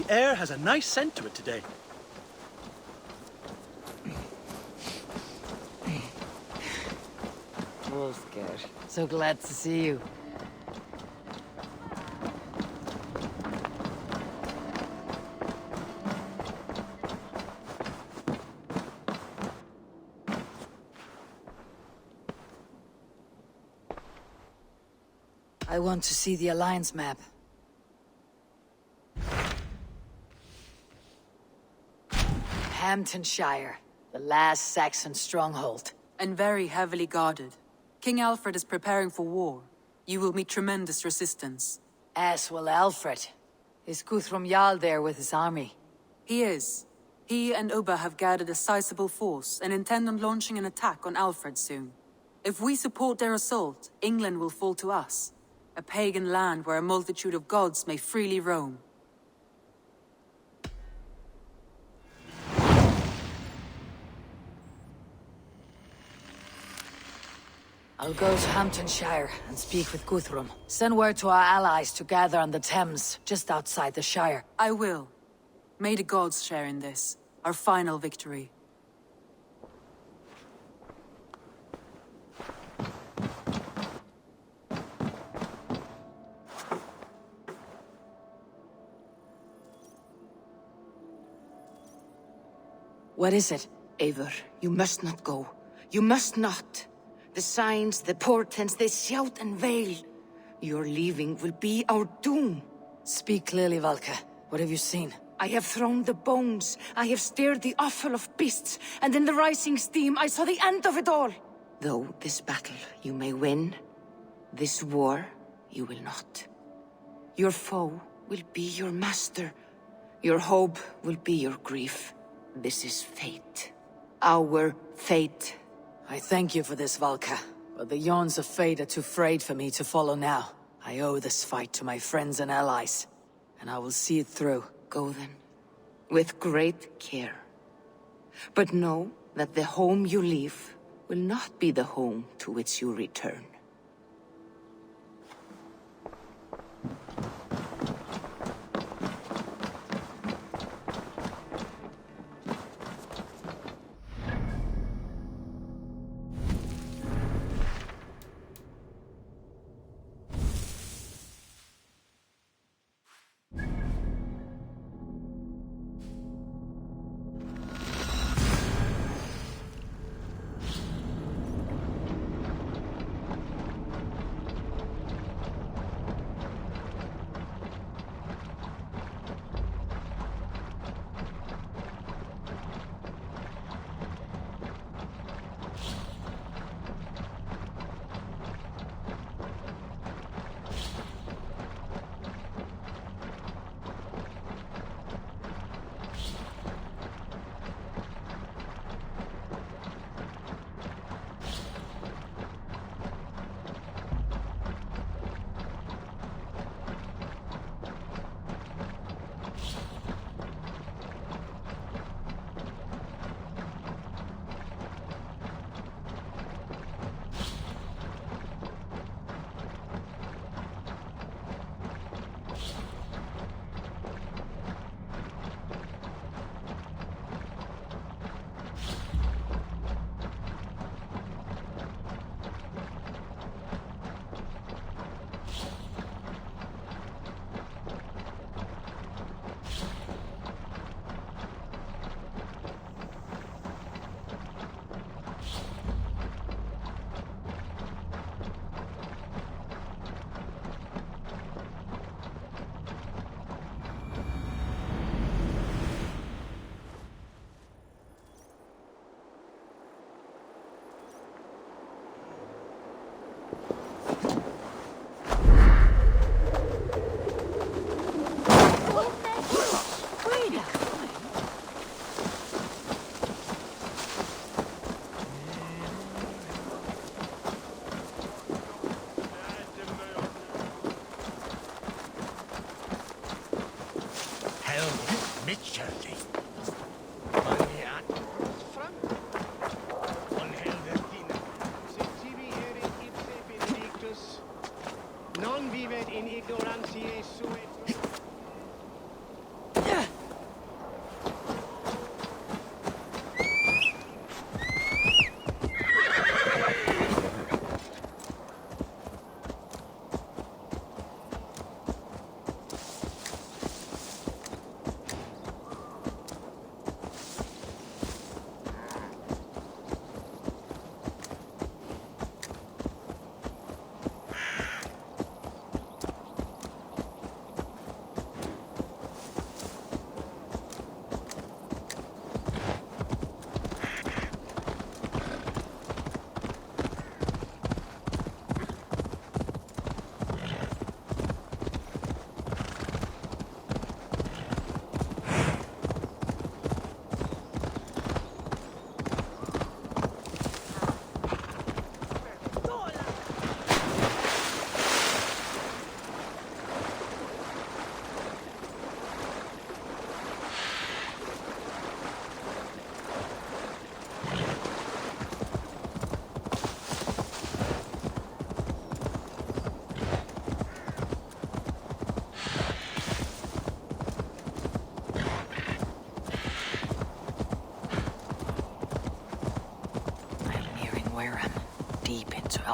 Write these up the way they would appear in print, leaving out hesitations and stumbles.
The air has a nice scent to it today. Oscar, so glad to see you. I want to see the Alliance map. Hamtunscire, the last Saxon stronghold. And very heavily guarded. King Alfred is preparing for war. You will meet tremendous resistance. As will Alfred. Is Guthrum Jarl there with his army? He is. He and Ubba have gathered a sizable force and intend on launching an attack on Alfred soon. If we support their assault, England will fall to us. A pagan land where a multitude of gods may freely roam. I'll go to Hamtunscire and speak with Guthrum. Send word to our allies to gather on the Thames, just outside the Shire. I will. May the gods share in this, our final victory. What is it? Eivor, you must not go. You must not. The signs, the portents, they shout and wail. Your leaving will be our doom. Speak clearly, Valka. What have you seen? I have thrown the bones. I have stirred the offal of beasts. And in the rising steam, I saw the end of it all. Though this battle you may win, this war you will not. Your foe will be your master. Your hope will be your grief. This is fate. Our fate. I thank you for this, Valka. But the yawns of fate are too frayed for me to follow now. I owe this fight to my friends and allies. And I will see it through. Go then. With great care. But know that the home you leave will not be the home to which you return.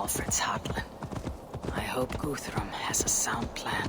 Alfred's heartland. I hope Guthrum has a sound plan.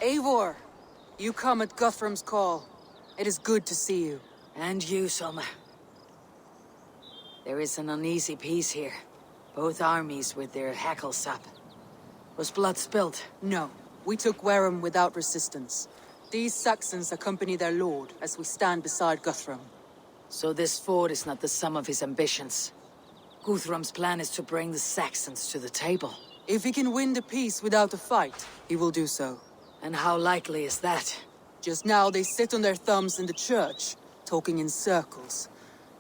Eivor, you come at Guthrum's call. It is good to see you. And you, Soma. There is an uneasy peace here. Both armies with their hackles up. Was blood spilled? No, we took Wareham without resistance. These Saxons accompany their lord as we stand beside Guthrum. So this fort is not the sum of his ambitions. Guthrum's plan is to bring the Saxons to the table. If he can win the peace without a fight, he will do so. And how likely is that? Just now they sit on their thumbs in the church, talking in circles.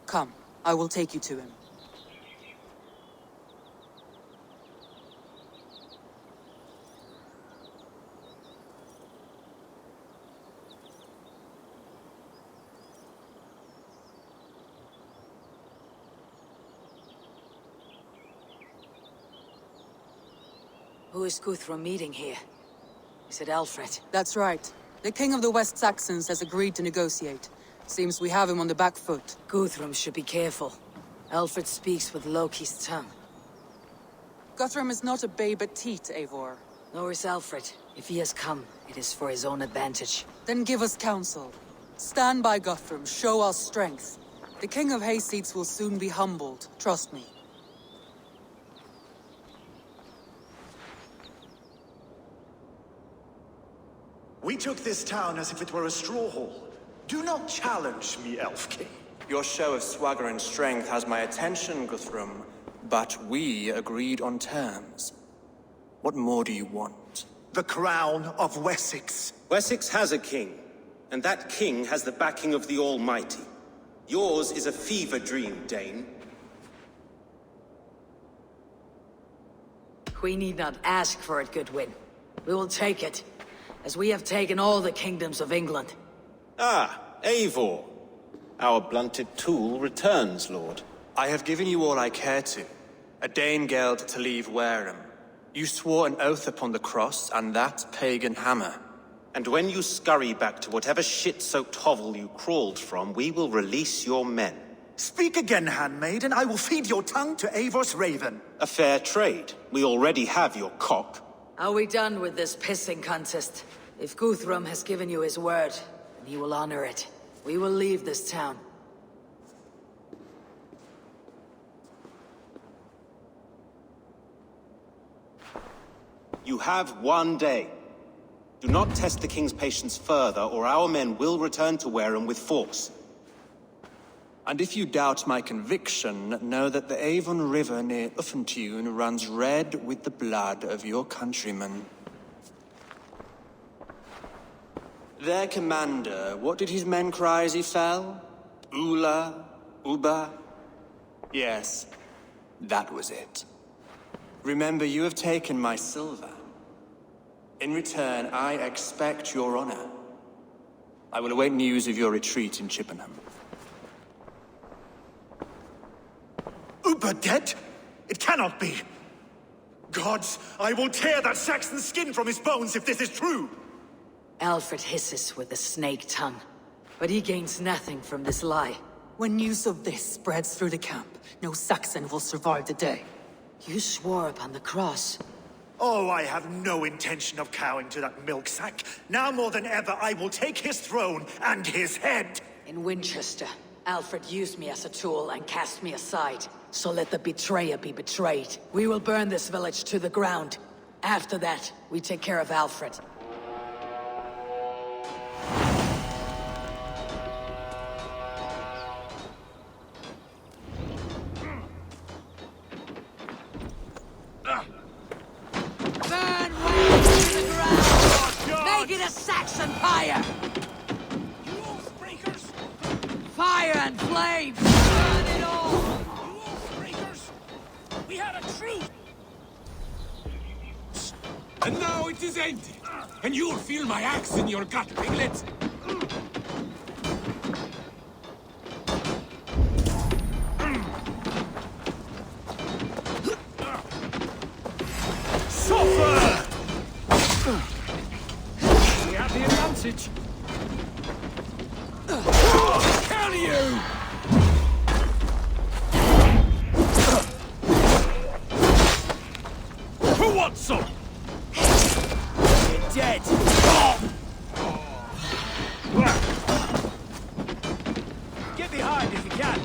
Come, I will take you to him. Who is Guthrum meeting here? Is it Alfred? That's right. The King of the West Saxons has agreed to negotiate. Seems we have him on the back foot. Guthrum should be careful. Alfred speaks with Loki's tongue. Guthrum is not a babe at teat, Eivor. Nor is Alfred. If he has come, it is for his own advantage. Then give us counsel. Stand by Guthrum, show our strength. The King of Hayseeds will soon be humbled, trust me. We took this town as if it were a straw hall. Do not challenge me, Elf King. Your show of swagger and strength has my attention, Guthrum. But we agreed on terms. What more do you want? The crown of Wessex. Wessex has a king, and that king has the backing of the Almighty. Yours is a fever dream, Dane. We need not ask for it, Goodwin. We will take it, as we have taken all the kingdoms of England. Ah, Eivor. Our blunted tool returns, Lord. I have given you all I care to. A Danegeld to leave Wareham. You swore an oath upon the cross, and that pagan hammer. And when you scurry back to whatever shit-soaked hovel you crawled from, we will release your men. Speak again, handmaid, and I will feed your tongue to Eivor's raven. A fair trade. We already have your cock. Are we done with this pissing contest? If Guthrum has given you his word, then he will honor it. We will leave this town. You have 1 day. Do not test the king's patience further, or our men will return to Wareham with force. And if you doubt my conviction, know that the Avon River near Uffentune runs red with the blood of your countrymen. Their commander, what did his men cry as he fell? Ula? Uba? Yes, that was it. Remember, you have taken my silver. In return, I expect your honor. I will await news of your retreat in Chippenham. Uber dead? It cannot be. Gods, I will tear that Saxon skin from his bones if this is true. Alfred hisses with a snake tongue, but he gains nothing from this lie. When news of this spreads through the camp, no Saxon will survive the day. You swore upon the cross. Oh, I have no intention of cowing to that milk sack. Now more than ever, I will take his throne and his head. In Winchester, Alfred used me as a tool and cast me aside. so let the betrayer be betrayed. We will burn this village to the ground. After that, we take care of Alfred. Burn Wales to the ground! Make it a Saxon pyre! You oath-breakers! Fire and flames! Burn it all! You oath-breakers! We had a truce! And now it is ended. And you'll feel my axe in your gut, piglet. Suffer! We have the advantage. Kill you! Who wants some? You're dead. Get behind if you can.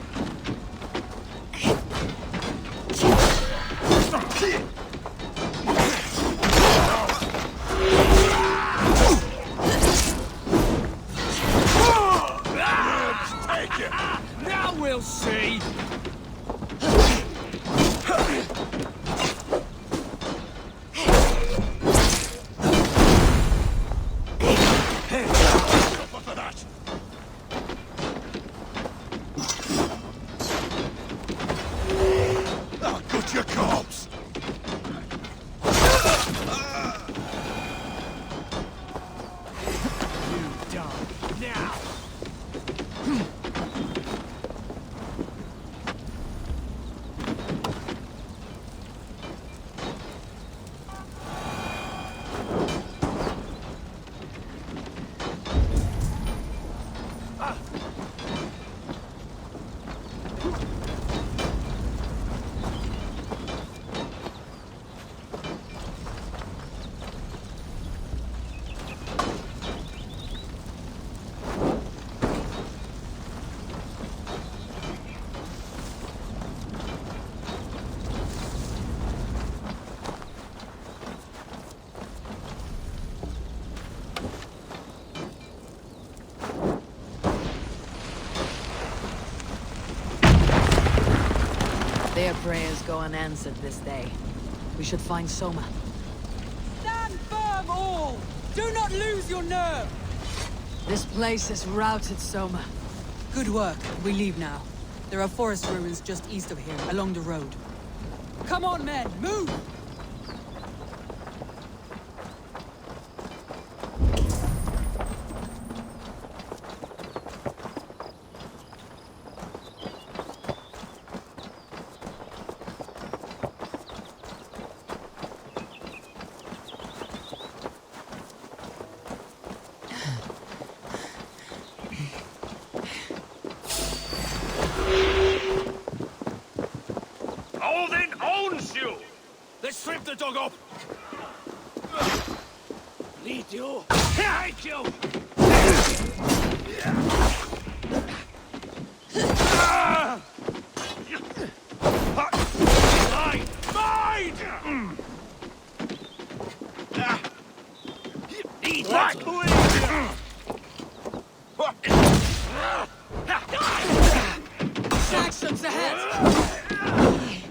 Take it! Now we'll see! For that. Oh, good your corpse! You die now. Their prayers go unanswered this day. We should find Soma. Stand firm, all! Do not lose your nerve! This place is routed, Soma. Good work. We leave now. There are forest ruins just east of here, along the road. Come on, men! Move! Odin owns you! Let's strip the dog up! Lead you! Take you! Mine! Mine! Eat that! Saxons ahead!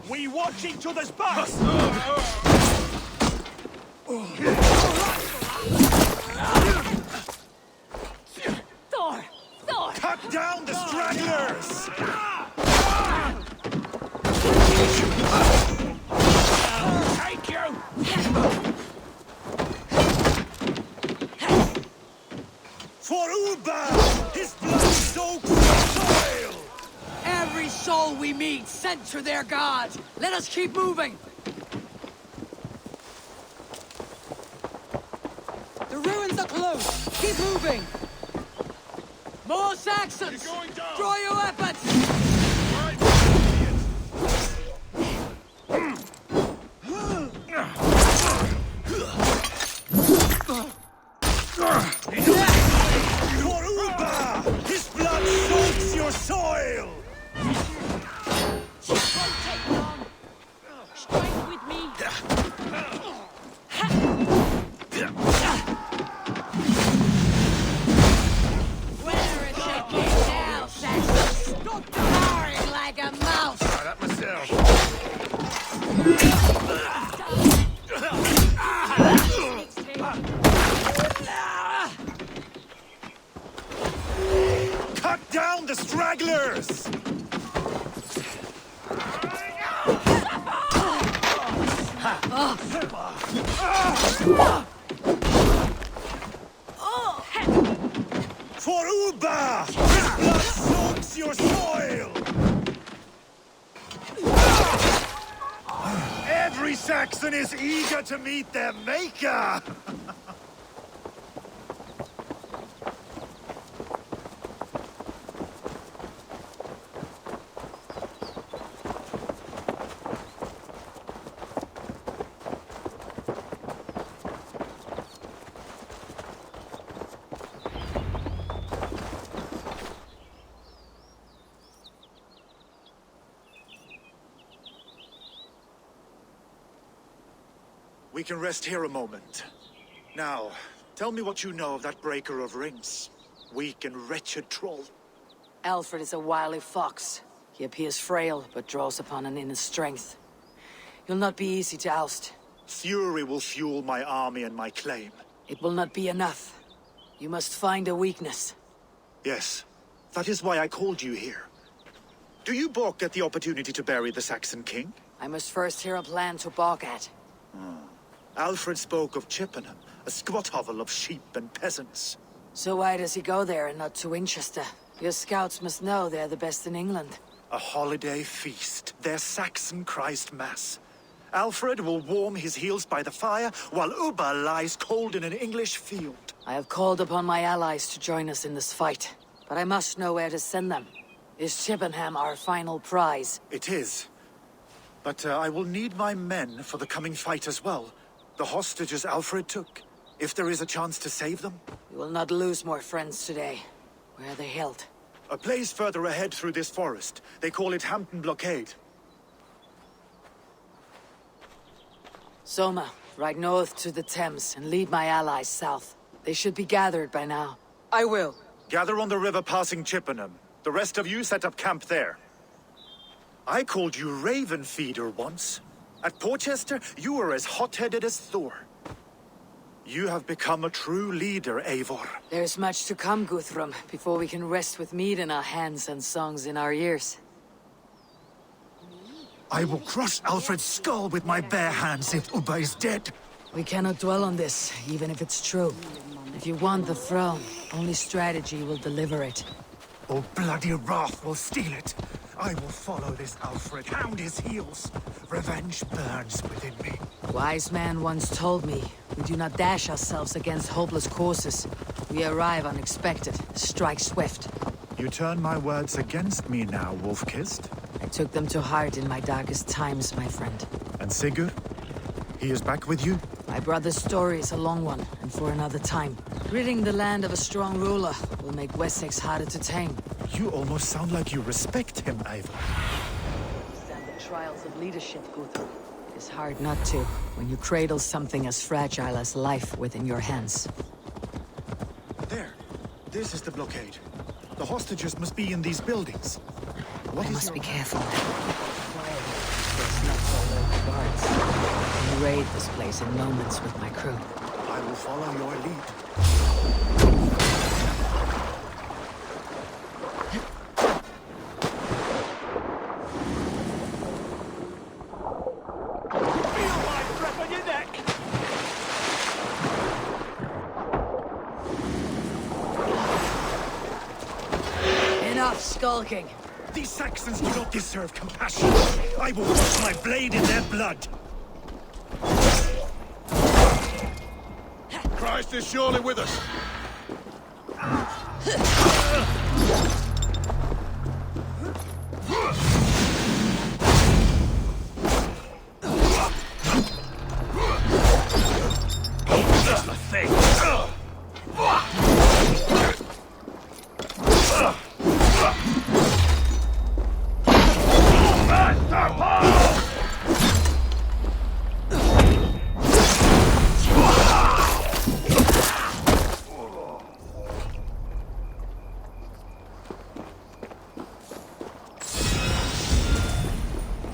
We watching to the spot! Thor! Thor! Cut down the stragglers! Take you! For Uba! His blood soaks the soil! Every soul we meet sent to their god! Let us keep moving! The ruins are close! Keep moving! More Saxons! You're going down. Draw your weapons! For Uba! His blood soaks your soil! Cut down the stragglers! For Uba! His blood soaks your soil! Every Saxon is eager to meet their maker! We can rest here a moment. Now, tell me what you know of that breaker of rings. Weak and wretched troll. Alfred is a wily fox. He appears frail, but draws upon an inner strength. He'll not be easy to oust. Fury will fuel my army and my claim. It will not be enough. You must find a weakness. Yes, that is why I called you here. Do you balk at the opportunity to bury the Saxon king? I must first hear a plan to balk at. Alfred spoke of Chippenham, a squat hovel of sheep and peasants. So why does he go there and not to Winchester? Your scouts must know they're the best in England. A holiday feast, their Saxon Christ Mass. Alfred will warm his heels by the fire, while Uba lies cold in an English field. I have called upon my allies to join us in this fight, but I must know where to send them. Is Chippenham our final prize? It is. But I will need my men for the coming fight as well. The hostages Alfred took. If there is a chance to save them. We will not lose more friends today. Where are they held? A place further ahead through this forest. They call it Hampton Blockade. Soma, ride north to the Thames and lead my allies south. They should be gathered by now. I will. Gather on the river passing Chippenham. The rest of you set up camp there. I called you Raven Feeder once. At Porchester, you were as hot-headed as Thor. You have become a true leader, Eivor. There's much to come, Guthrum, before we can rest with meat in our hands and songs in our ears. I will crush Alfred's skull with my bare hands if Uba is dead. We cannot dwell on this, even if it's true. If you want the throne, only strategy will deliver it. Oh, bloody wrath will steal it. I will follow this Alfred, hound his heels. Revenge burns within me. A wise man once told me, we do not dash ourselves against hopeless courses. We arrive unexpected, strike swift. You turn my words against me now, Wolf-Kissed. I took them to heart in my darkest times, my friend. And Sigurd? He is back with you? My brother's story is a long one, and for another time. Ridding the land of a strong ruler will make Wessex harder to tame. You almost sound like you respect him, Eivor. Stand the trials of leadership, Guthrum. It is hard not to, when you cradle something as fragile as life within your hands. There. This is the blockade. The hostages must be in these buildings. I must be careful. There's not all over guards. I can raid this place in moments with my crew. I will follow your lead. Feel my breath on your neck! Enough skulking! These Saxons do not deserve compassion. I will wash my blade in their blood. Christ is surely with us. Just the thing!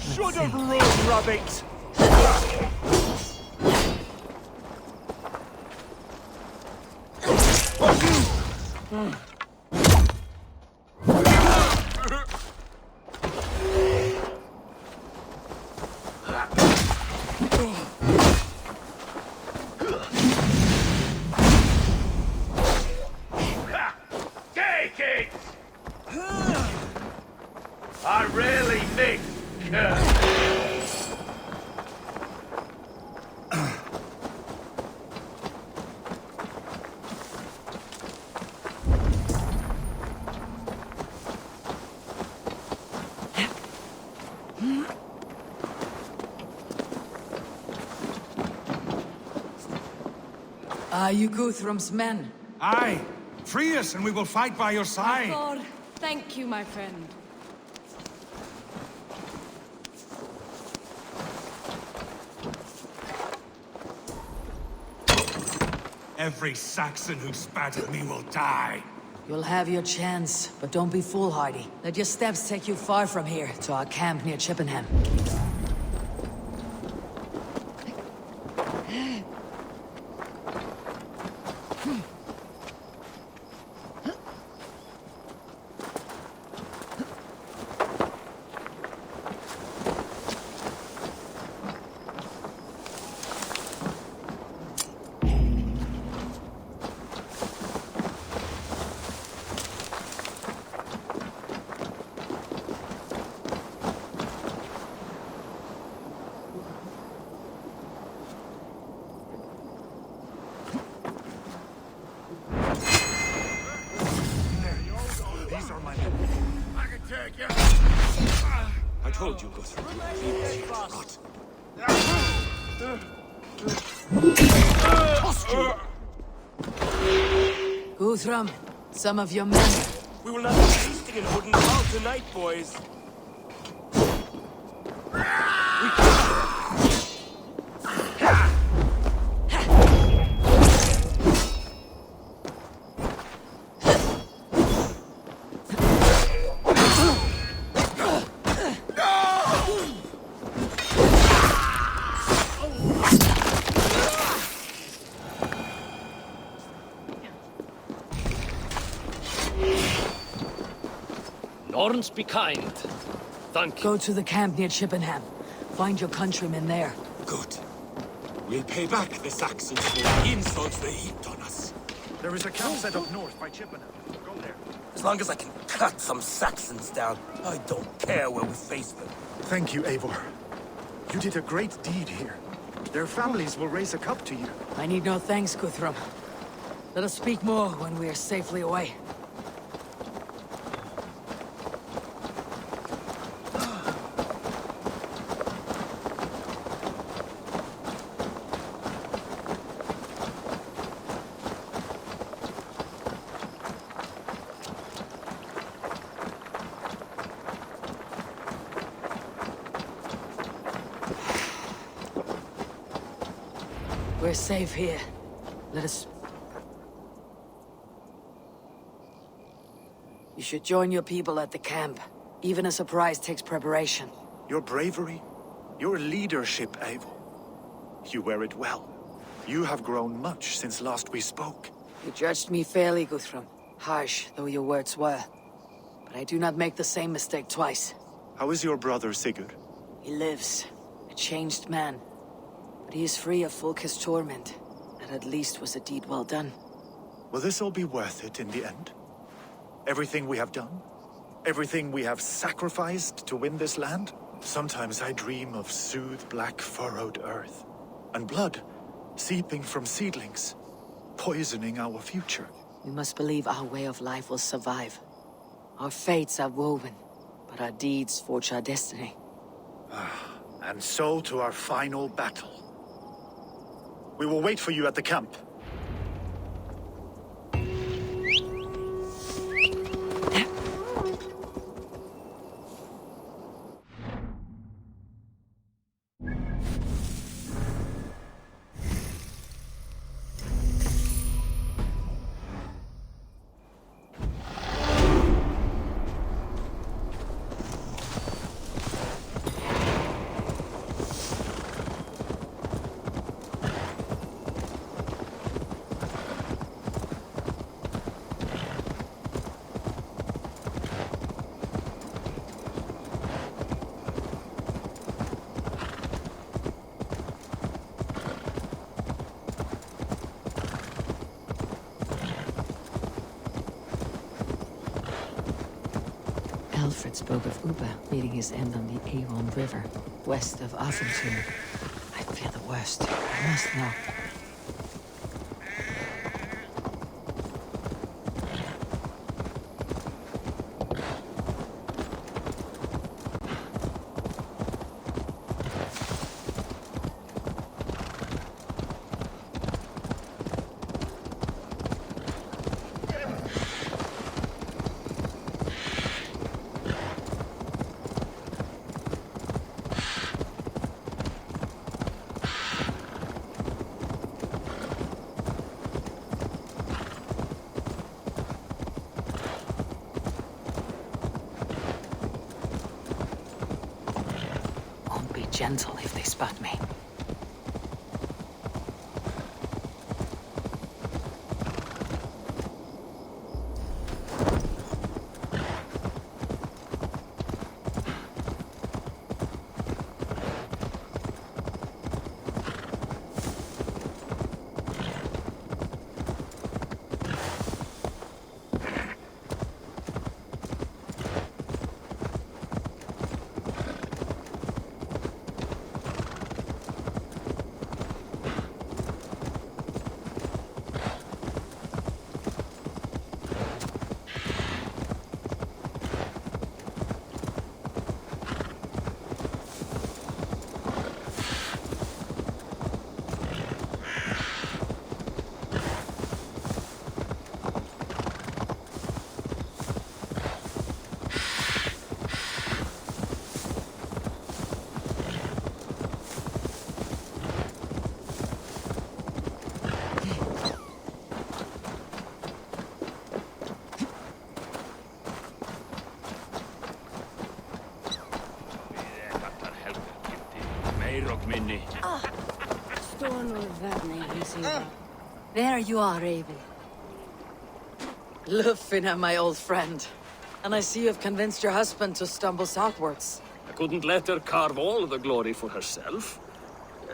Should have run, rabbit! Are you Guthrum's men? Aye. Free us and we will fight by your side. Thor, thank you, my friend. Every Saxon who spat at me will die. You'll have your chance, but don't be foolhardy. Let your steps take you far from here, to our camp near Chippenham. I told you, Guthrum. Guthrum, some of your men. We will not be feasting in wooden hall tonight, boys. Norns, be kind. Thank you. Go to the camp near Chippenham. Find your countrymen there. Good. We'll pay back the Saxons for the insults they heaped on us. There is a camp set up north by Chippenham. Go there. As long as I can cut some Saxons down, I don't care where we face them. Thank you, Eivor. You did a great deed here. Their families will raise a cup to you. I need no thanks, Guthrum. Let us speak more when we are safely away. We're safe here. Let us... You should join your people at the camp. Even a surprise takes preparation. Your bravery, your leadership, Eivor. You wear it well. You have grown much since last we spoke. You judged me fairly, Guthrum. Harsh though your words were. But I do not make the same mistake twice. How is your brother, Sigurd? He lives. A changed man. But he is free of Fulka's torment. That at least was a deed well done. Will this all be worth it in the end? Everything we have done? Everything we have sacrificed to win this land? Sometimes I dream of soothed black furrowed earth. And blood seeping from seedlings, poisoning our future. We must believe our way of life will survive. Our fates are woven, but our deeds forge our destiny. And so to our final battle. We will wait for you at the camp. Alfred spoke of Uba meeting his end on the Eivor River, west of Hamtunscire. I fear the worst. I must know. gentle if they spot me. There you are, Eivor. Lufina, my old friend. And I see you've convinced your husband to stumble southwards. I couldn't let her carve all the glory for herself.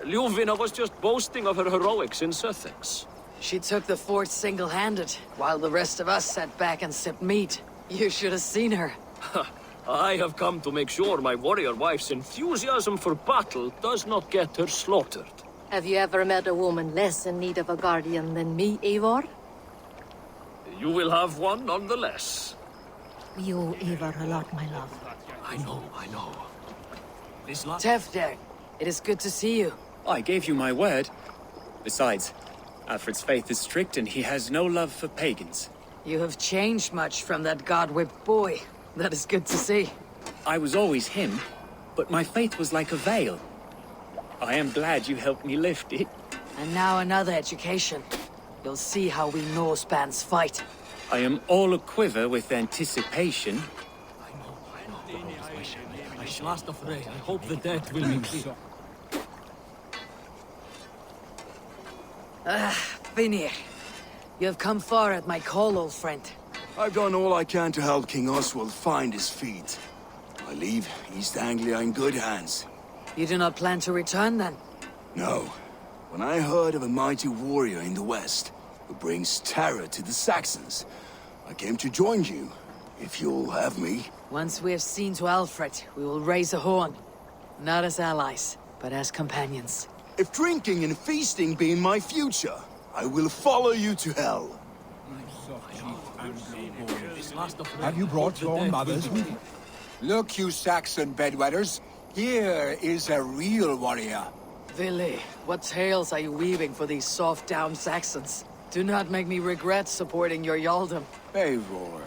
Ljuvina was just boasting of her heroics in Sussex. She took the fort single-handed, while the rest of us sat back and sipped mead. You should have seen her. I have come to make sure my warrior wife's enthusiasm for battle does not get her slaughtered. Have you ever met a woman less in need of a guardian than me, Eivor? You will have one nonetheless. You owe Eivor a lot, my love. I know. Tefder, it is good to see you. I gave you my word. Besides, Alfred's faith is strict and he has no love for pagans. You have changed much from that god-whipped boy. That is good to see. I was always him, but my faith was like a veil. I am glad you helped me lift it. And now another education. You'll see how we Norse bands fight. I am all a-quiver with anticipation. I know. I hope the death will be clear. Vinir. You have come far at my call, old friend. I've done all I can to help King Oswald find his feet. I leave East Anglia in good hands. You do not plan to return, then? No. When I heard of a mighty warrior in the west, who brings terror to the Saxons, I came to join you, if you'll have me. Once we have seen to Alfred, we will raise a horn. Not as allies, but as companions. If drinking and feasting be in my future, I will follow you to hell. Have you brought your mothers with you? Look, you Saxon bedwetters. Here is a real warrior. Vili, what tales are you weaving for these soft-down Saxons? Do not make me regret supporting your Yaldom. Eivor,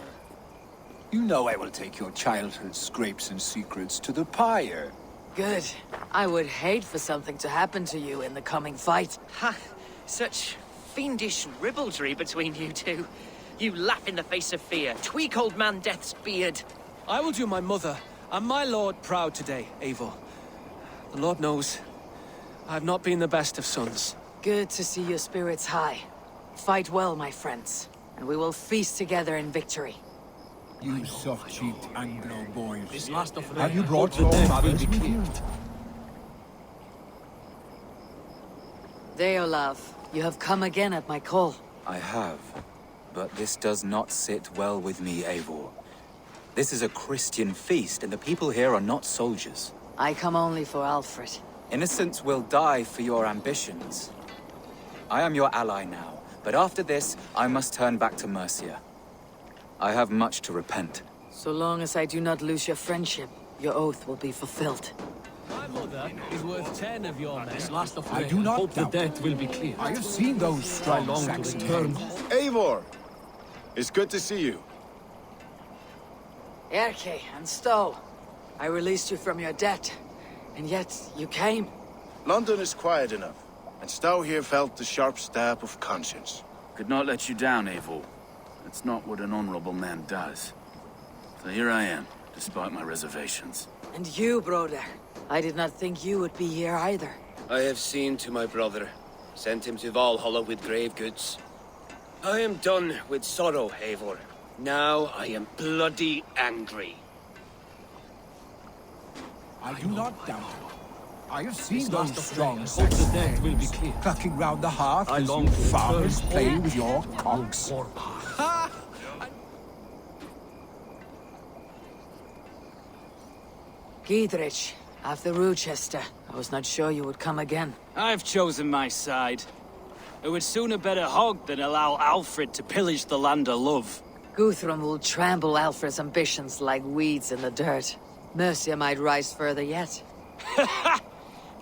you know I will take your childhood scrapes and secrets to the pyre. Good. I would hate for something to happen to you in the coming fight. Ha! Such fiendish ribaldry between you two. You laugh in the face of fear. Tweak old man Death's beard. I will do my mother and my lord proud today, Eivor. The Lord knows, I have not been the best of sons. Good to see your spirits high. Fight well, my friends, and we will feast together in victory. You soft-cheeked Anglo boys. Have you brought your mothers with you? Deolav, you have come again at my call. I have, but this does not sit well with me, Eivor. This is a Christian feast, and the people here are not soldiers. I come only for Alfred. Innocents will die for your ambitions. I am your ally now, but after this, I must turn back to Mercia. I have much to repent. So long as I do not lose your friendship, your oath will be fulfilled. My mother is worth 10 of your men. I do not hope the death will be clear. I have seen those strong Saxon men. Eivor! It's good to see you. Erke and Stowe, I released you from your debt, and yet you came. London is quiet enough, and Stowe here felt the sharp stab of conscience. Could not let you down, Eivor. It's not what an honorable man does. So here I am, despite my reservations. And you, brother. I did not think you would be here either. I have seen to my brother. Sent him to Valhalla with grave goods. I am done with sorrow, Eivor. Now I am bloody angry. I do not doubt it. I have seen those strong Hope the dead will be Saxons clear. clucking round the hearth I as long you to farmers return play home. with your cocks. Giedrich, after Rochester. I was not sure you would come again. I've chosen my side. It would sooner bet a hog than allow Alfred to pillage the land of love. Guthrum will trample Alfred's ambitions like weeds in the dirt. Mercia might rise further yet.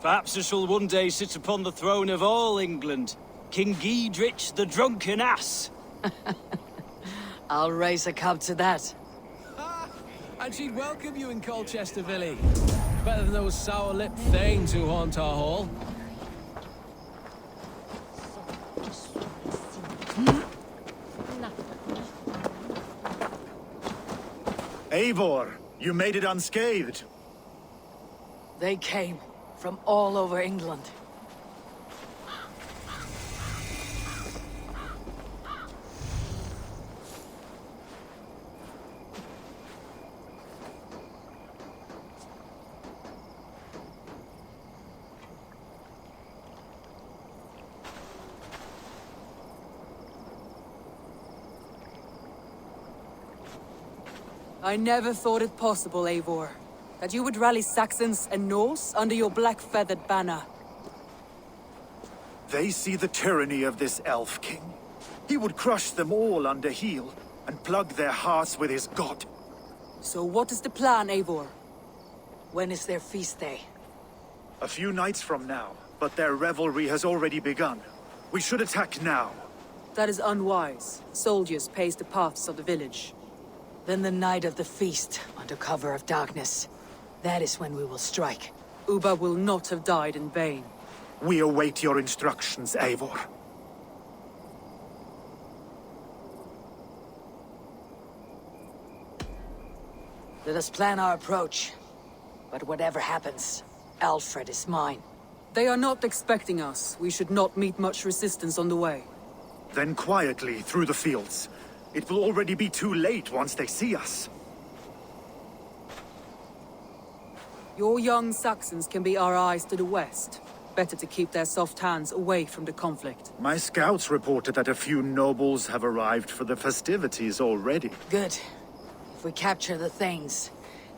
Perhaps I shall one day sit upon the throne of all England. King Giedrich the drunken ass. I'll raise a cup to that. And she'd welcome you in Colchester, Villy. Better than those sour-lipped thanes who haunt our hall. Eivor, you made it unscathed. They came from all over England. I never thought it possible, Eivor, that you would rally Saxons and Norse under your black-feathered banner. They see the tyranny of this elf king. He would crush them all under heel and plug their hearts with his god. So what is the plan, Eivor? When is their feast day? A few nights from now, but their revelry has already begun. We should attack now. That is unwise. Soldiers pace the paths of the village. Then the night of the feast, under cover of darkness. That is when we will strike. Uba will not have died in vain. We await your instructions, Eivor. Let us plan our approach. But whatever happens, Alfred is mine. They are not expecting us. We should not meet much resistance on the way. Then quietly through the fields. It will already be too late once they see us. Your young Saxons can be our eyes to the west. Better to keep their soft hands away from the conflict. My scouts reported that a few nobles have arrived for the festivities already. Good. If we capture the Thanes,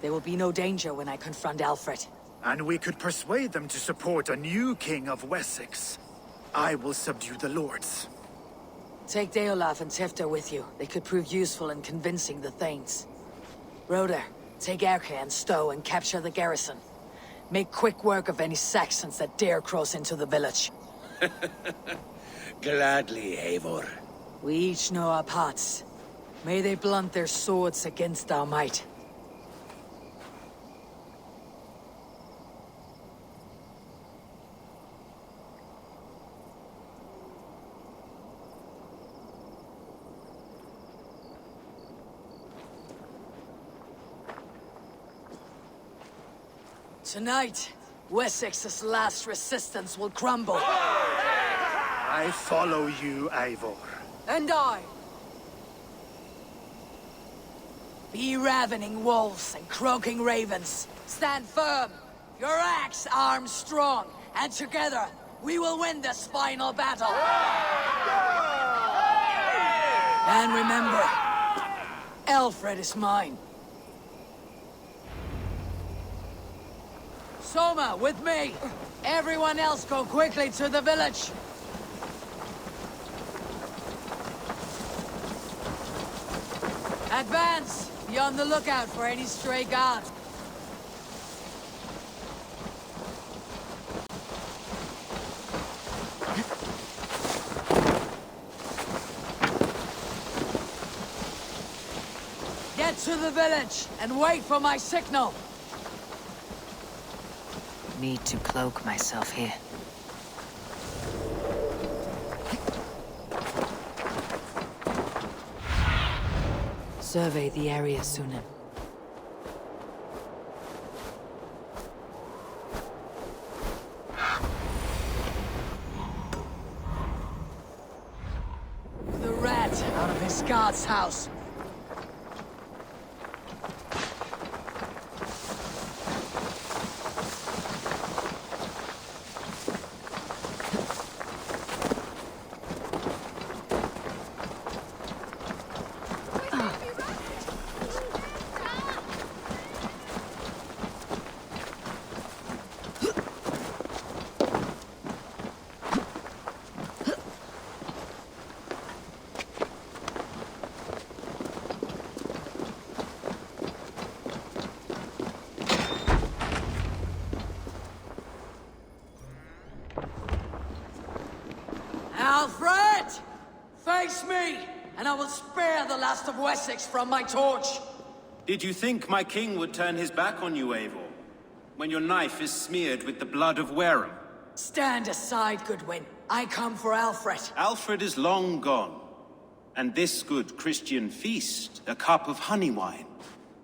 there will be no danger when I confront Alfred. And we could persuade them to support a new king of Wessex. I will subdue the lords. Take Deolaf and Tifta with you. They could prove useful in convincing the Thanes. Roder, take Erke and Stowe and capture the garrison. Make quick work of any Saxons that dare cross into the village. Gladly, Eivor. We each know our parts. May they blunt their swords against our might. Tonight, Wessex's last resistance will crumble. I follow you, Eivor. And I. Be ravening wolves and croaking ravens. Stand firm. Your axe arms strong. And together, we will win this final battle. And remember, Alfred is mine. Soma, with me! Everyone else go quickly to the village! Advance! Be on the lookout for any stray guard. Get to the village and wait for my signal! Need to cloak myself here. Survey the area, Sunan. Get out of his god's house. Alfred! Face me, and I will spare the last of Wessex from my torch! Did you think my king would turn his back on you, Eivor? When your knife is smeared with the blood of Wareham? Stand aside, Goodwin. I come for Alfred. Alfred is long gone. And this good Christian feast, a cup of honey wine,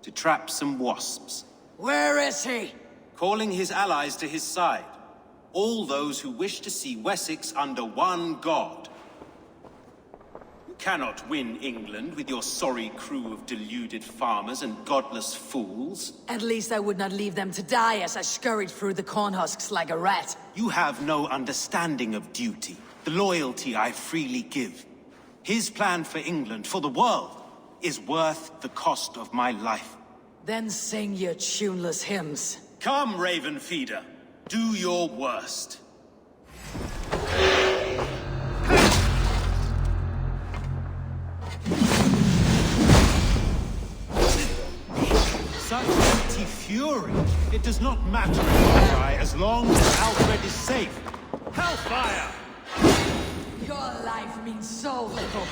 to trap some wasps. Where is he? Calling his allies to his side. All those who wish to see Wessex under one god. You cannot win England with your sorry crew of deluded farmers and godless fools. At least I would not leave them to die as I scurried through the corn husks like a rat. You have no understanding of duty, the loyalty I freely give. His plan for England, for the world, is worth the cost of my life. Then sing your tuneless hymns. Come, Raven Feeder. Do your worst. Such empty fury. It does not matter if I die as long as Alfred is safe. Hellfire! Your life means so little.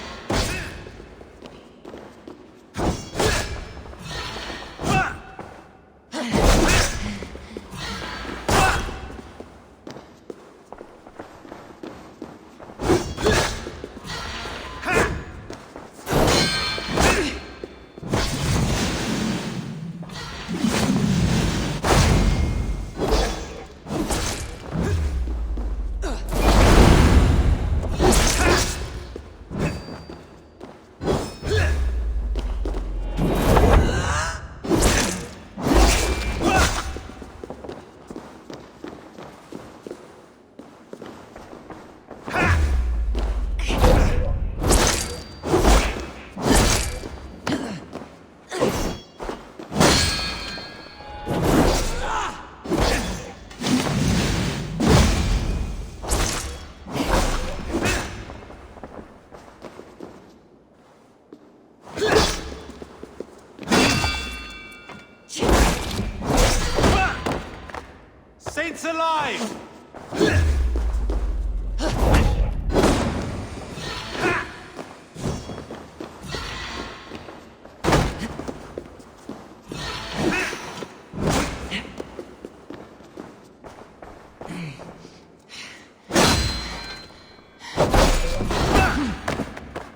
Saints alive!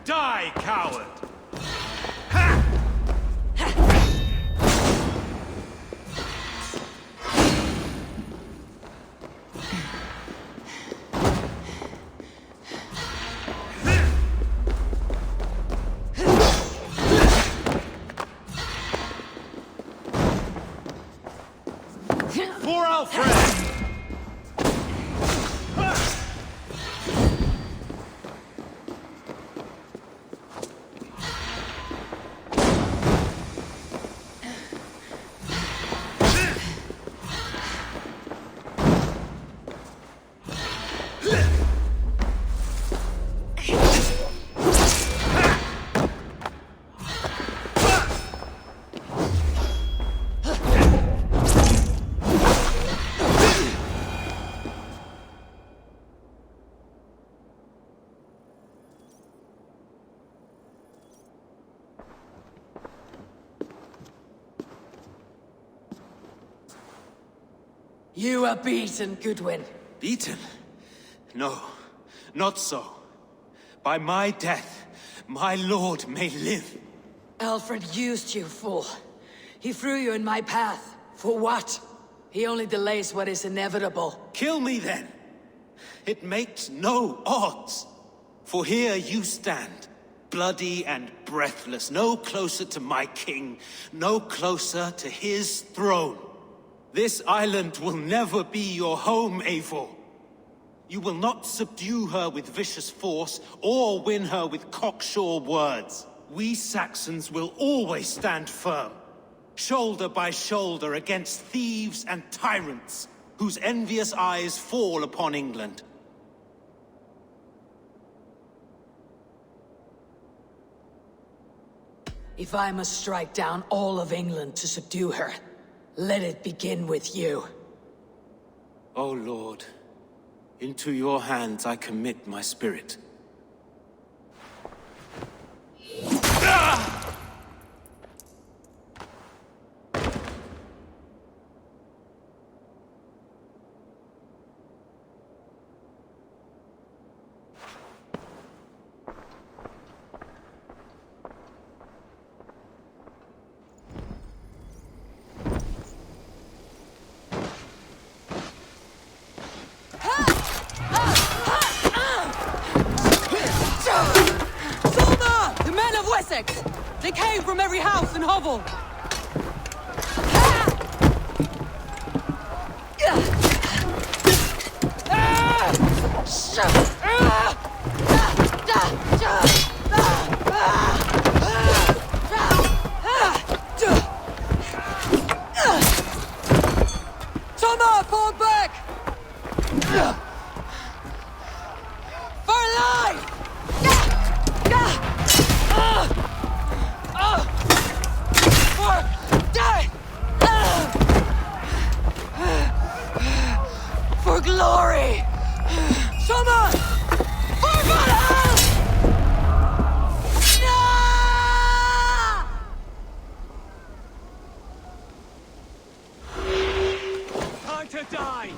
Die, coward! For Alfred! You are beaten, Goodwin. Beaten? No, not so. By my death, my lord may live. Alfred used you, fool. He threw you in my path. For what? He only delays what is inevitable. Kill me then. It makes no odds. For here you stand, Bloody and breathless, no closer to my king, no closer to his throne. This island will never be your home, Eivor. You will not subdue her with vicious force, or win her with cocksure words. We Saxons will always stand firm, shoulder by shoulder against thieves and tyrants, whose envious eyes fall upon England. If I must strike down all of England to subdue her, let it begin with you. O Lord, into your hands I commit my spirit. They came from every house and hovel! Toma, fall back! For life! For glory! Soma! For Valhalla! Time to die!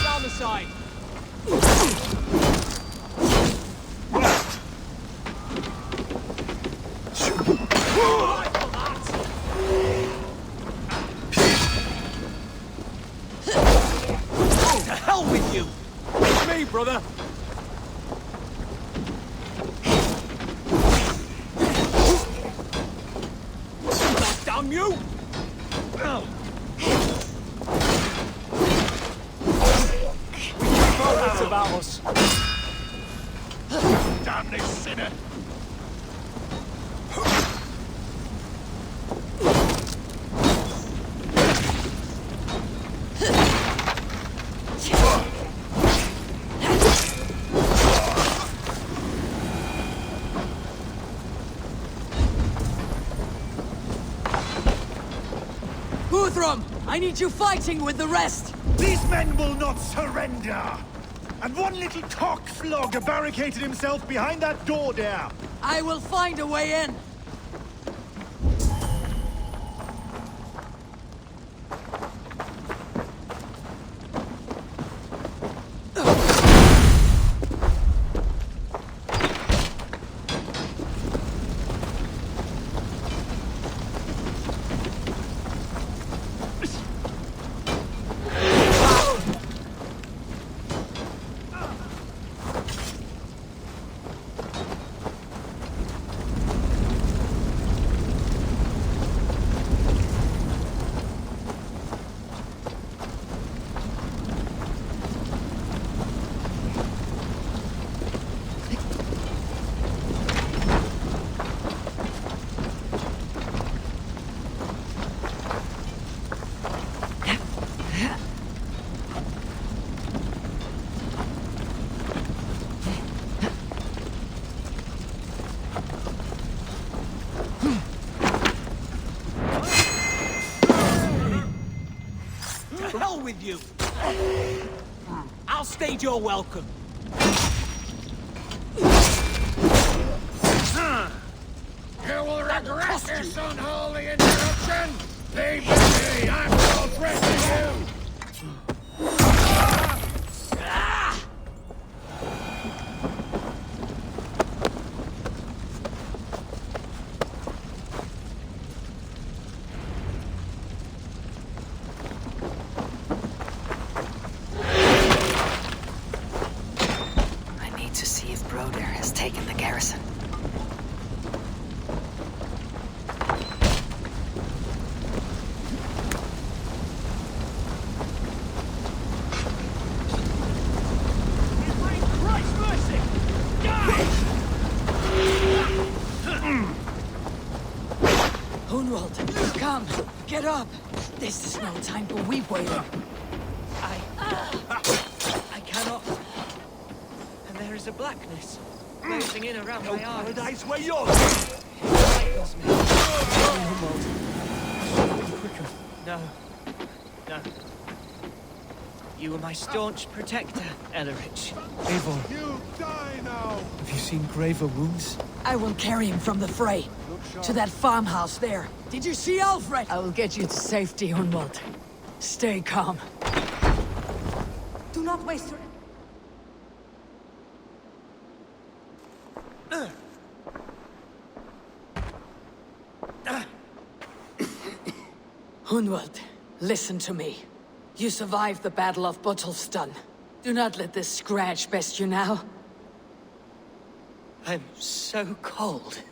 Down the side! To hell with you! It's me, brother! God damn you! We keep our wits about us. Damn this sinner! I need you fighting with the rest! These men will not surrender! And one little cock flogger barricaded himself behind that door there! I will find a way in! With you. I'll stage your welcome. You will regret this unholy interruption! Leave with me! I'm no threat to you! Hunwald, come, get up. This is no time for weep waiting. I cannot. And there is a blackness closing in around my eyes. Paradise where you're Frightens me. Quicker. No. No. You were my staunch protector, Ellerich. Eivor, You die now! have you seen graver wounds? I will carry him from the fray. To that farmhouse there. Did you see Alfred? I will get you to safety, Hunwald. Stay calm. Do not waste your... Hunwald, listen to me. You survived the Battle of Bottleston. Do not let this scratch best you now. I'm so cold.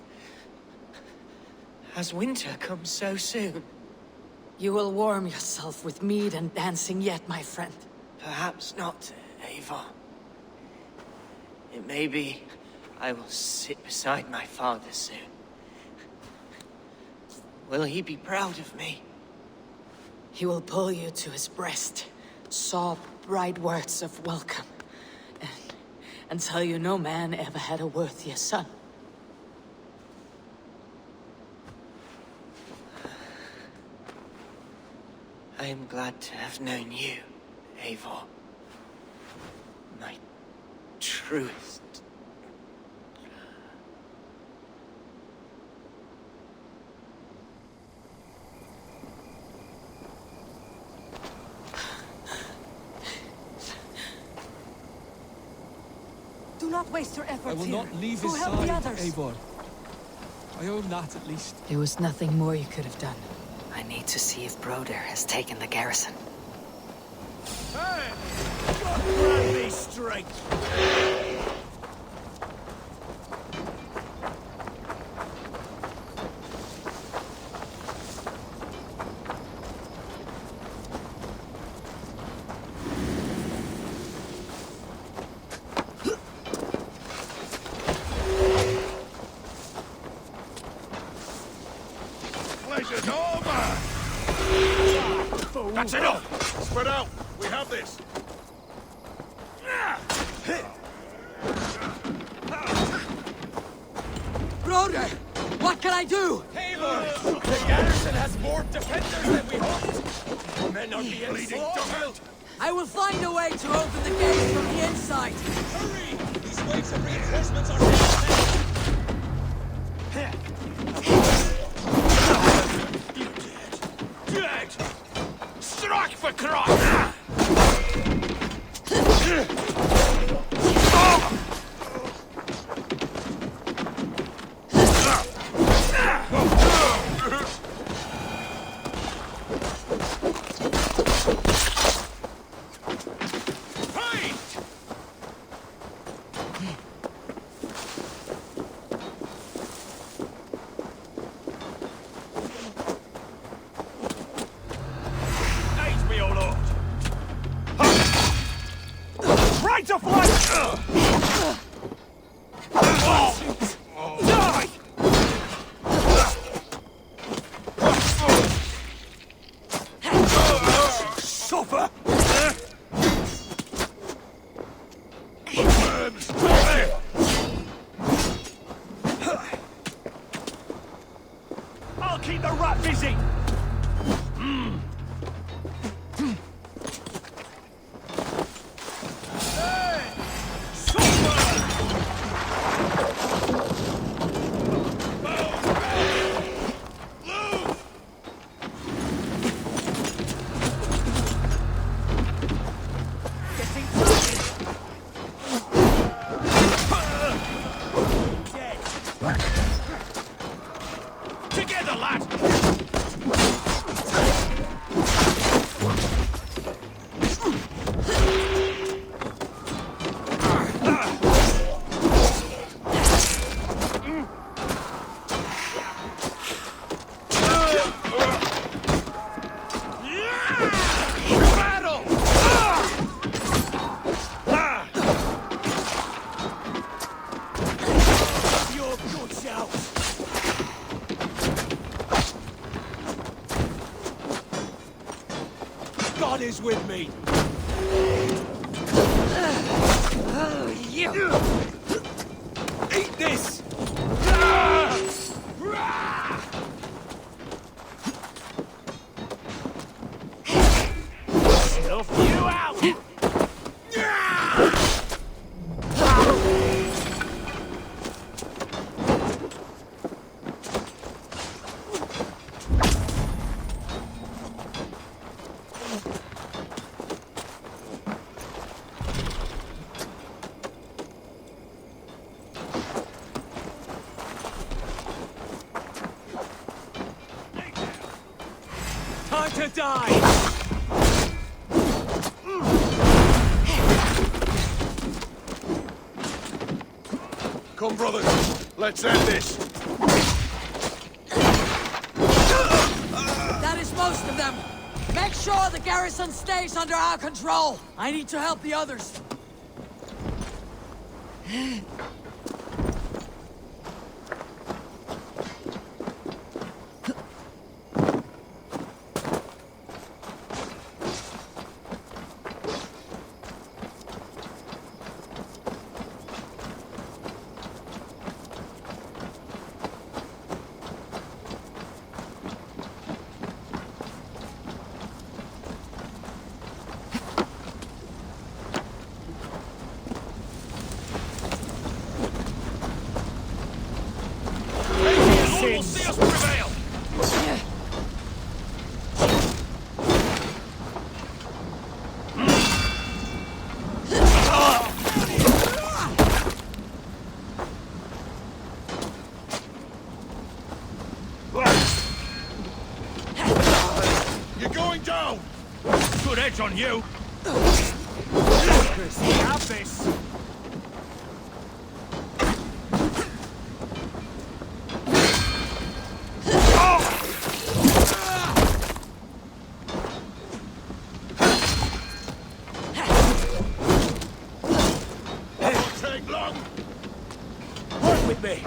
Has winter come so soon? You will warm yourself with mead and dancing yet, my friend. Perhaps not, Eivor. It may be I will sit beside my father soon. Will he be proud of me? He will pull you to his breast, sob bright words of welcome, and tell you no man ever had a worthier son. I am glad to have known you, Eivor. My truest. Do not waste your efforts I will here. not leave Go his help the side, others. Eivor. I own that at least. There was nothing more you could have done. I need to see if Broder has taken the garrison. Hey! Grab me straight! Pleasure's over! That's enough! Spread out! We have this! Broder! What can I do? Eivor! The garrison has more defenders than we hoped! Our men are being slaughtered! I will find a way to open the gates from the inside! Hurry! These waves of reinforcements are dead! Strike for Christ! Right of flank! Die! Suffer! I'll keep the rat busy! Together, lad! Battle! Your goods out! God is with me! You! Eat this! Snuff you out! Time to die! Come, brothers. Let's end this. That is most of them. Make sure the garrison stays under our control. I need to help the others. Will see us prevail! You're going down! Good edge on you! Chris, you have this! Me.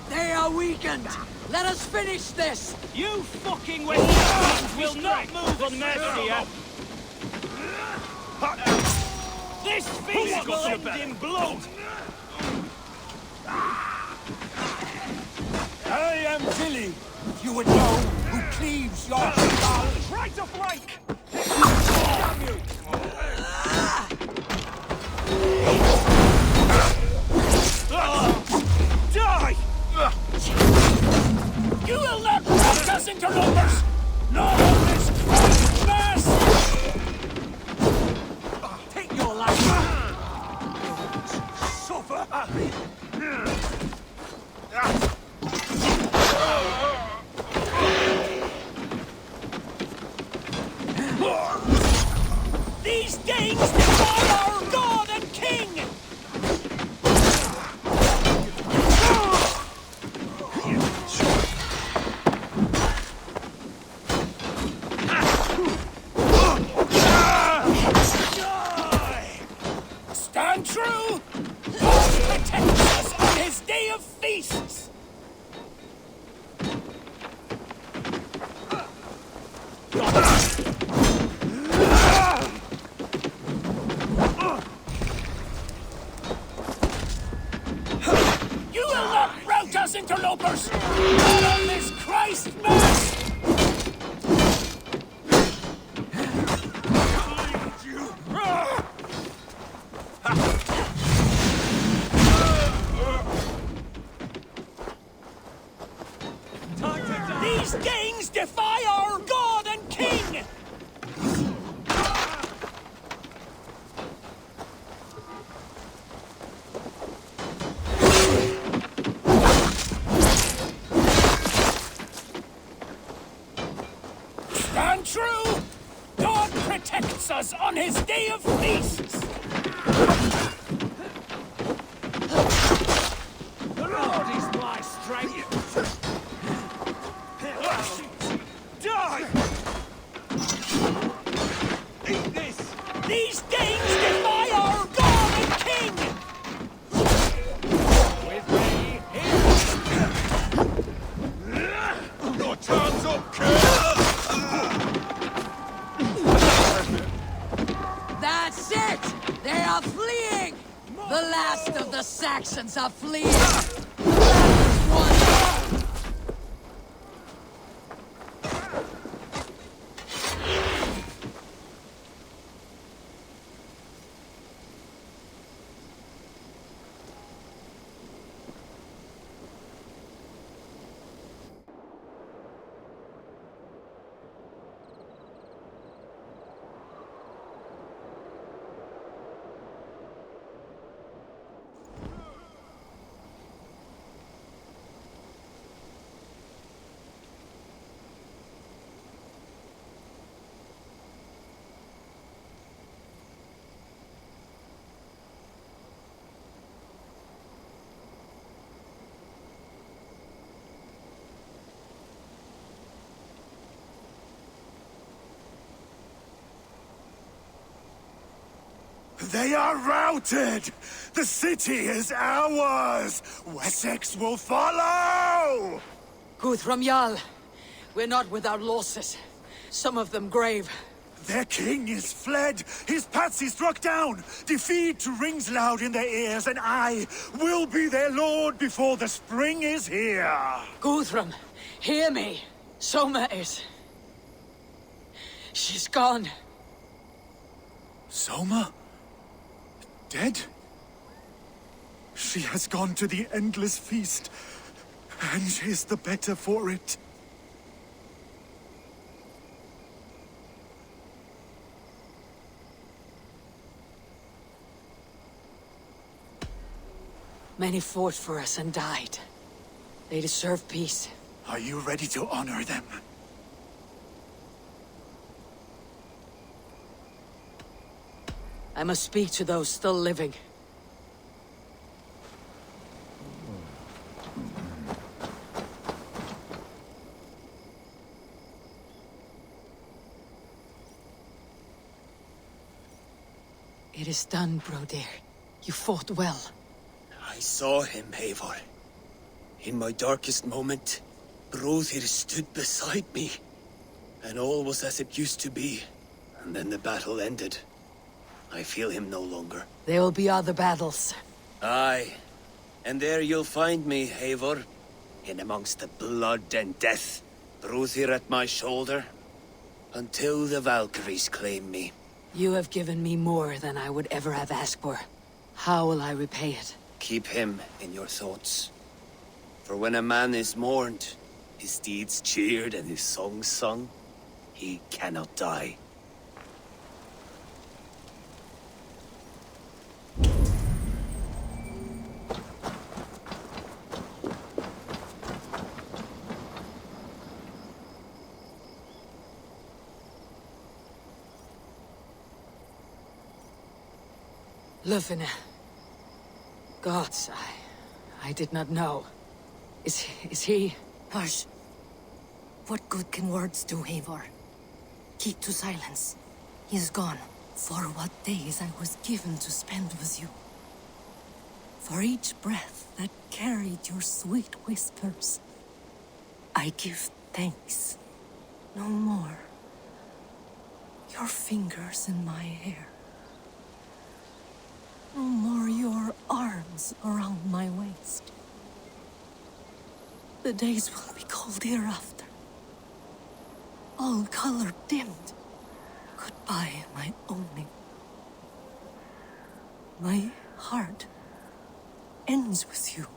They are weakened. Let us finish this. You fucking West will not move on Mercia. This feast will end in blood. I am Tilly. If you would know who cleaves your skull. Try to flank! Damn you! Die! You will not break us, interlopers! Not on this Christ mass! Take your life! Suffer! These Danes defy our God and King! Stand true! God protects us on his day of feasts! You will not rout us, interlopers! Not on this Christ mass! These Danes defy our God and King! Stand true! God protects us on his day of feasts! The Lord is my strength! Die! Eat this! These Danes defy our God and King! With me! The last of the Saxons are fleeing! Flanders won! They are routed! The city is ours! Wessex will follow! Guthrum Jarl, we're not without losses. Some of them grave. Their king is fled! His patsy struck down! Defeat rings loud in their ears, and I will be their lord before the spring is here! Guthrum, hear me. Soma is... she's gone. Soma? Dead? She has gone to the endless feast, and is the better for it. Many fought for us and died. They deserve peace. Are you ready to honor them? I must speak to those still living. It is done, Broder. You fought well. I saw him, Eivor. In my darkest moment, Brother stood beside me. And all was as it used to be. And then the battle ended. I feel him no longer. There will be other battles. Aye. And there you'll find me, Eivor. In amongst the blood and death. Brother at my shoulder. Until the Valkyries claim me. You have given me more than I would ever have asked for. How will I repay it? Keep him in your thoughts. For when a man is mourned, his deeds cheered and his songs sung, he cannot die. Lufina. Gods, I did not know. Is he... Hush. What good can words do, Eivor? Keep to silence. He is gone. For what days I was given to spend with you. For each breath that carried your sweet whispers. I give thanks. No more. Your fingers in my hair. No more your arms around my waist. The days will be cold hereafter. All color dimmed. Goodbye, my only. My heart ends with you.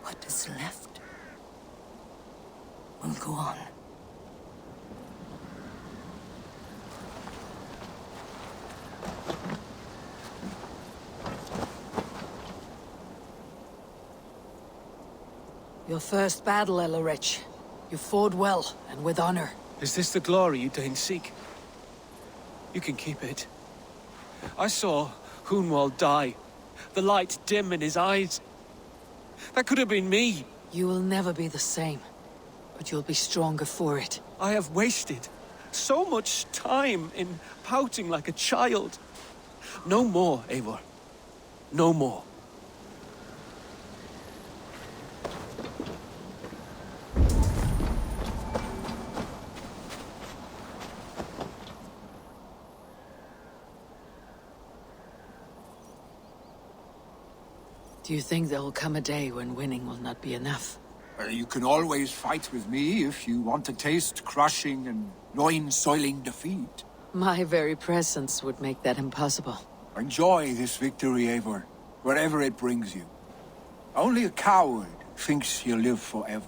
What is left will go on. Your first battle, Elorich. You fought well, and with honor. Is this the glory you deign seek? You can keep it. I saw Hunwald die. The light dim in his eyes. That could have been me. You will never be the same. But you'll be stronger for it. I have wasted so much time in pouting like a child. No more, Eivor. No more. Do you think there will come a day when winning will not be enough? Well, you can always fight with me if you want to taste crushing and loin-soiling defeat. My very presence would make that impossible. Enjoy this victory, Eivor, wherever it brings you. Only a coward thinks he'll live forever.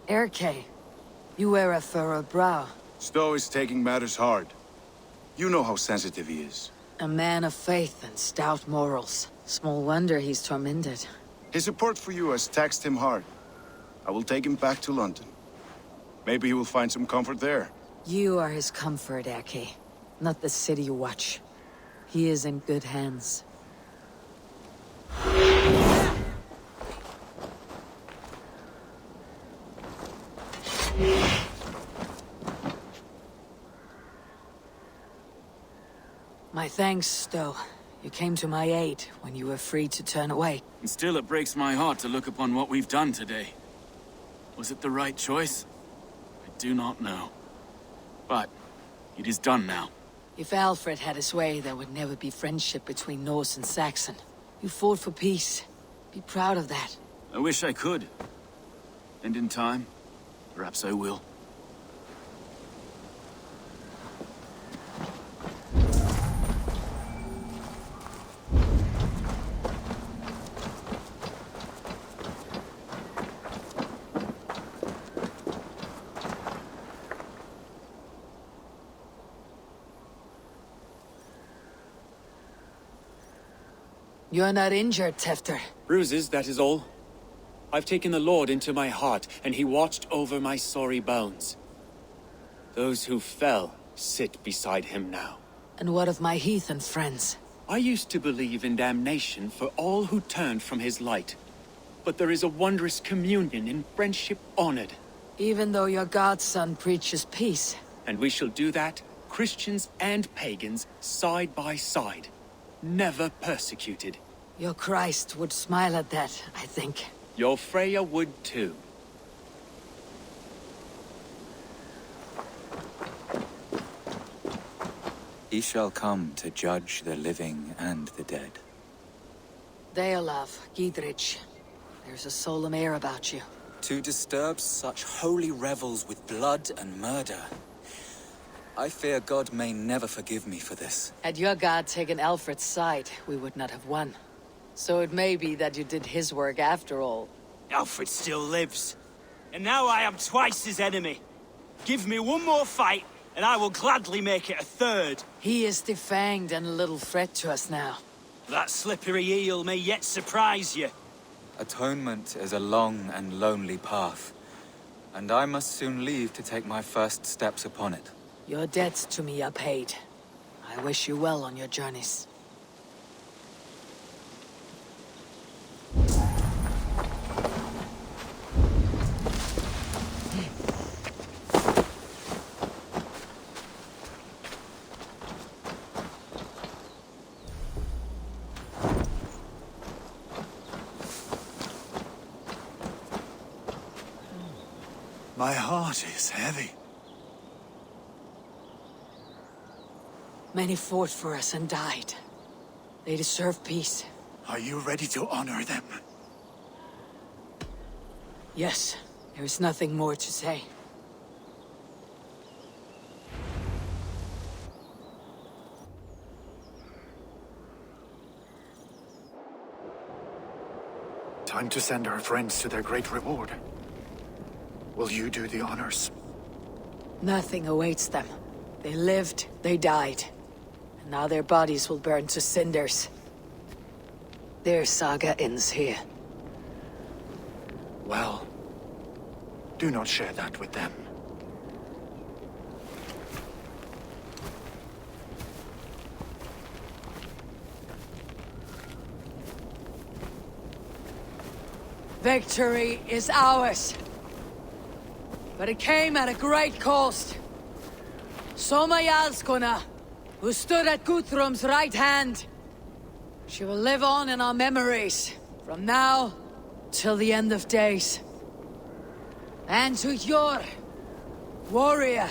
Erke, you wear a furrowed brow. Stowe is taking matters hard. You know how sensitive he is. A man of faith and stout morals. Small wonder he's tormented. His support for you has taxed him hard. I will take him back to London. Maybe he will find some comfort there. You are his comfort, Erke. Not the city you watch. He is in good hands. My thanks, Stowe. You came to my aid when you were free to turn away. And still it breaks my heart to look upon what we've done today. Was it the right choice? I do not know. But it is done now. If Alfred had his way, there would never be friendship between Norse and Saxon. You fought for peace. Be proud of that. I wish I could. And in time, perhaps I will. You're not injured, Tefter. Bruises, that is all. I've taken the Lord into my heart, and he watched over my sorry bones. Those who fell sit beside him now. And what of my heathen friends? I used to believe in damnation for all who turned from his light. But there is a wondrous communion in friendship honored. Even though your godson preaches peace. And we shall do that, Christians and pagans, side by side. Never persecuted. Your Christ would smile at that, I think. Your Freya would too. He shall come to judge the living and the dead. Deolav, Gidrich, there's a solemn air about you. To disturb such holy revels with blood and murder. I fear God may never forgive me for this. Had your god taken Alfred's side, we would not have won. So it may be that you did his work after all. Alfred still lives. And now I am twice his enemy. Give me one more fight, and I will gladly make it a third. He is defanged and a little threat to us now. That slippery eel may yet surprise you. Atonement is a long and lonely path, and I must soon leave to take my first steps upon it. Your debts to me are paid. I wish you well on your journeys. My heart is heavy. Many fought for us and died. They deserve peace. Are you ready to honor them? Yes, there is nothing more to say. Time to send our friends to their great reward. Will you do the honors? Nothing awaits them. They lived, they died. And now their bodies will burn to cinders. Their saga ends here. Well, do not share that with them. Victory is ours. But it came at a great cost. Soma Jarlskona, who stood at Guthrum's right hand. She will live on in our memories, From now till the end of days. And to your warrior,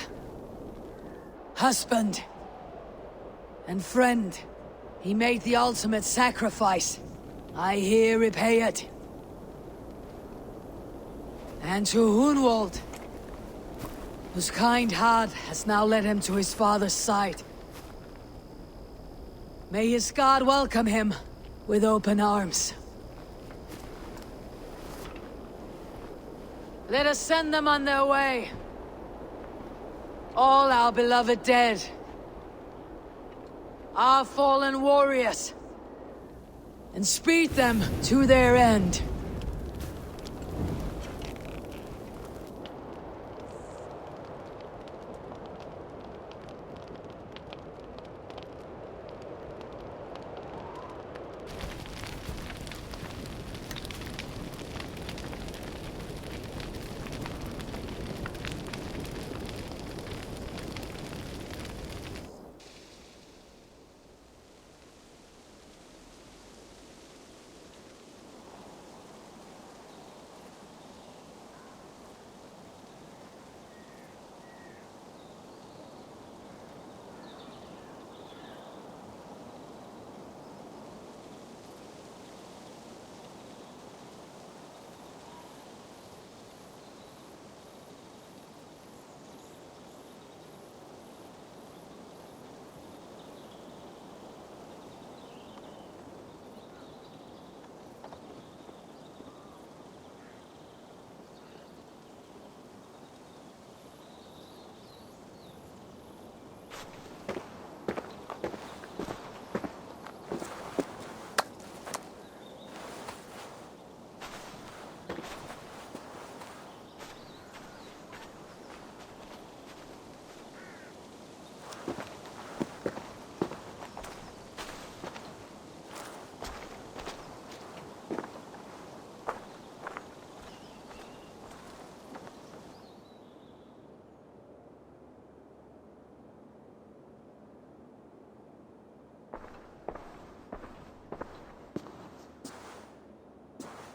husband, and friend, he made the ultimate sacrifice. I here repay it. And to Hunwald, whose kind heart has now led him to his father's side. May his God welcome him with open arms. Let us send them on their way. All our beloved dead. Our fallen warriors. And speed them to their end.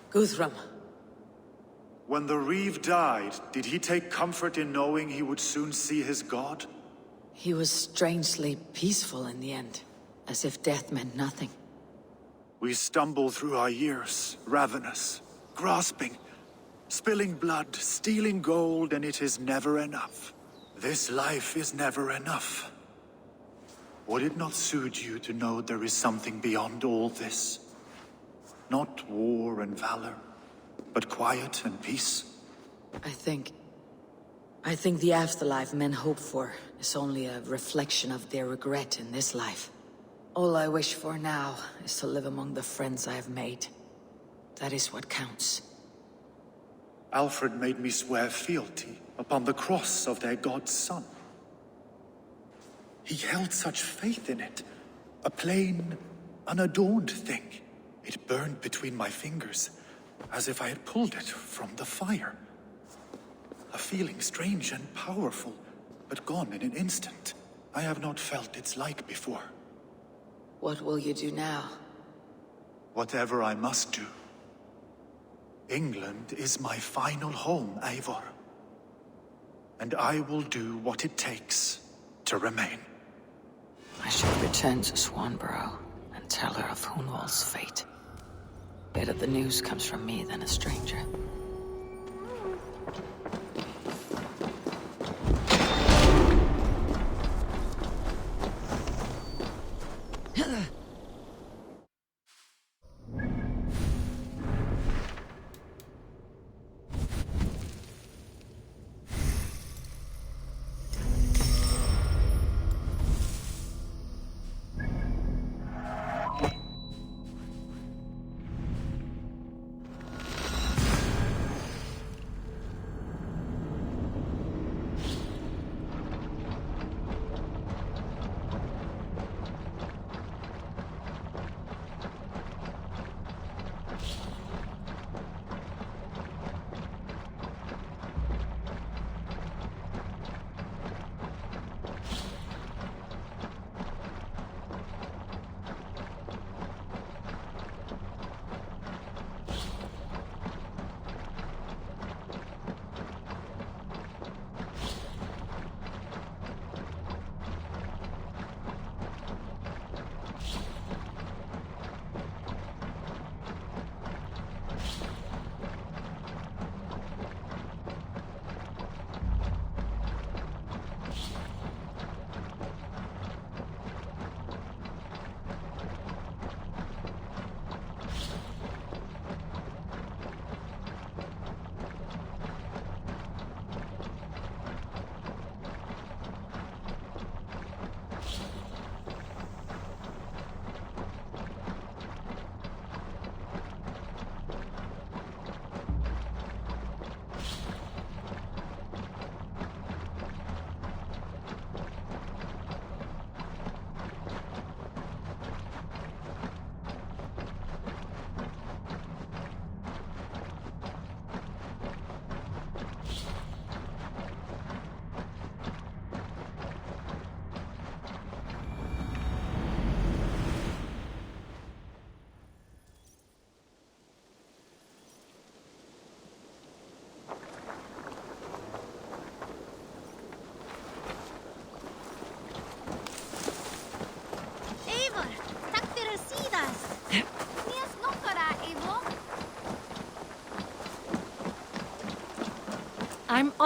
Guthrum. When the Reeve died, did he take comfort in knowing he would soon see his god? He was strangely peaceful in the end, as if death meant nothing. We stumble through our years, ravenous, grasping, spilling blood, stealing gold, and it is never enough. This life is never enough. Would it not suit you to know there is something beyond all this? Not war and valor, but quiet and peace? I think the afterlife men hope for is only a reflection of their regret in this life. All I wish for now is to live among the friends I have made. That is what counts. Alfred made me swear fealty upon the cross of their god's son. He held such faith in it, a plain, unadorned thing. It burned between my fingers, as if I had pulled it from the fire. A feeling strange and powerful, but gone in an instant. I have not felt its like before. What will you do now? Whatever I must do. England is my final home, Eivor. And I will do what it takes to remain. I should return to Swanborough and tell her of Hunwald's fate. Better the news comes from me than a stranger.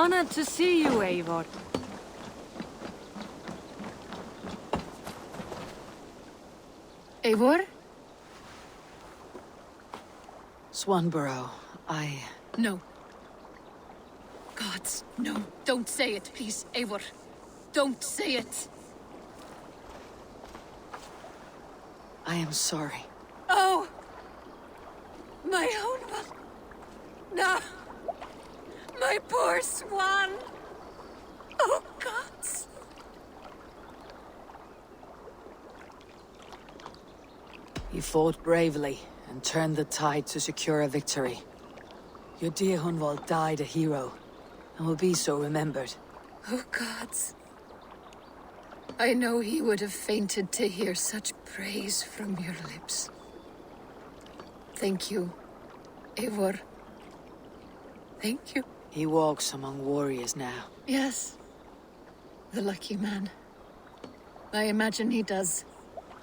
Honored to see you, Eivor. Eivor? Swanborough, No. Gods, no. Don't say it, please, Eivor. Don't say it. I am sorry. Oh! My own one. No! My poor swan! Oh, gods! You fought bravely and turned the tide to secure a victory. Your dear Hunwald died a hero, and will be so remembered. Oh, gods. I know he would have fainted to hear such praise from your lips. Thank you, Eivor. Thank you. He walks among warriors now. Yes. The lucky man. I imagine he does.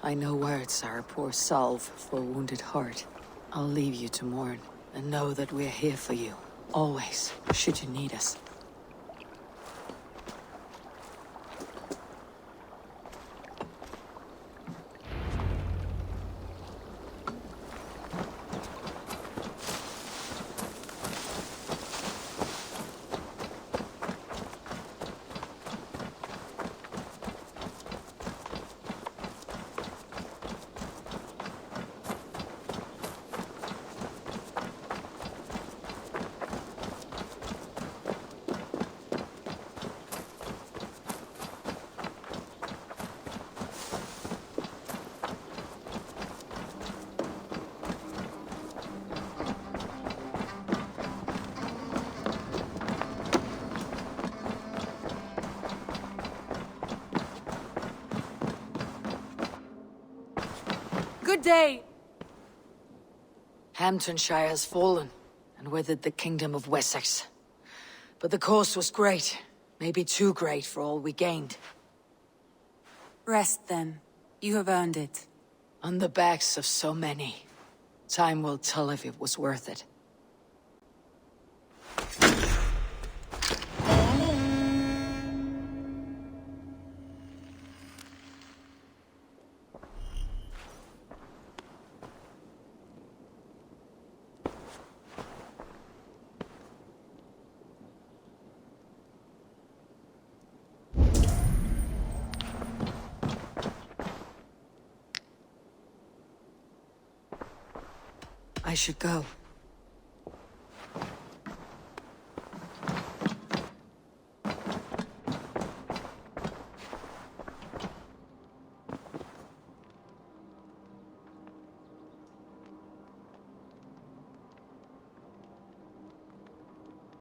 I know words are a poor salve for a wounded heart. I'll leave you to mourn, and know that we're here for you, always, should you need us. Good day! Hamtunscire has fallen, and with it the kingdom of Wessex. But the cost was great, maybe too great for all we gained. Rest then. You have earned it. On the backs of so many. Time will tell if it was worth it. I should go.